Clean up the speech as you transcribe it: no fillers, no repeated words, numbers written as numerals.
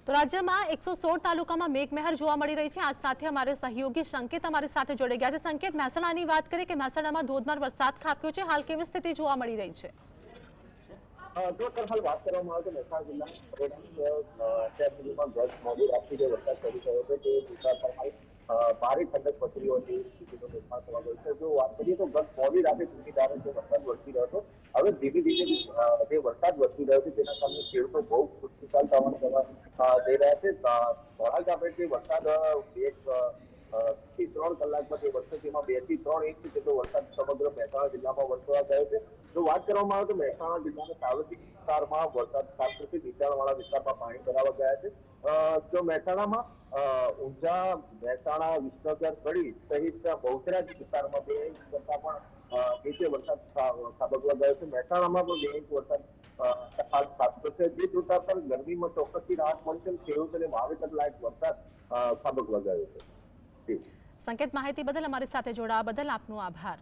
તો રાજ્યમાં 116 તાલુકામાં મેઘમહેર જોવા મળી રહી છે। આજ સાથે અમારે સહયોગી સંકેત અમારી સાથે જોડાઈ ગયા છે। સંકેત, મહેસાણાની વાત કરીએ કે મહેસાણામાં ધોધમાર વરસાદ ખાબક્યો છે, હાલ કેવી સ્થિતિ જોવા મળી રહી છે? જો હાલ વાત કરવામાં આવે તો મહેસાણા જિલ્લાના અત્યાર સુધીમાં ગત મોડી રાતથી જે વરસાદ શરૂ થયો હતો તે વિસ્તાર પર હાલ ભારે ઠંડક પસરી હોવાની સ્થિતિનું નિર્માણ થવા ગયું છે। જો વાત કરીએ તો ગત મોડી રાતે ધીમી ધારે જે વરસાદ વરસી રહ્યો હતો, હવે ધીમે ધીમે જે વરસાદ વરસી રહ્યો છે તેના કારણે ખેડૂતો બહુ ખુશખુશાલ થવા જઈ રહ્યા છે। થોડાક આપણે જે વરસાદ થી 3 કલાકમાં જે વરસાદ તેમાં 2 થી 3 ઇંચ જેટલો વરસાદ સમગ્ર મહેસાણા જિલ્લામાં વરસવા ગયો છે। જો વાત કરવામાં આવે તો મહેસાણા જિલ્લાના સાર્વત્રિક વિસ્તારમાં વરસાદ ખાસ કરીને નીચાણવાળા વિસ્તારમાં પાણી ભરાવા ગયા છે। જો મહેસાણામાં ઊંઝા, મહેસાણા, વિસનગર, કડી સહિત બહુચરાજી વિસ્તારમાં 2 ઇંચ કરતા પણ નીચે વરસાદ ખાબકવા ગયો છે। મહેસાણામાં પણ 2 ઇંચ વરસાદ હાલ ખાબક્યો છે, જે જોતા પણ ગરમીમાં ચોક્કસથી રાહત મળશે। ખેડૂતોને વાવેતર લાયક વરસાદ ખાબકવા ગયો છે। સંકેત, માહિતી બદલ અમારી સાથે જોડાવા બદલ આપનો આભાર।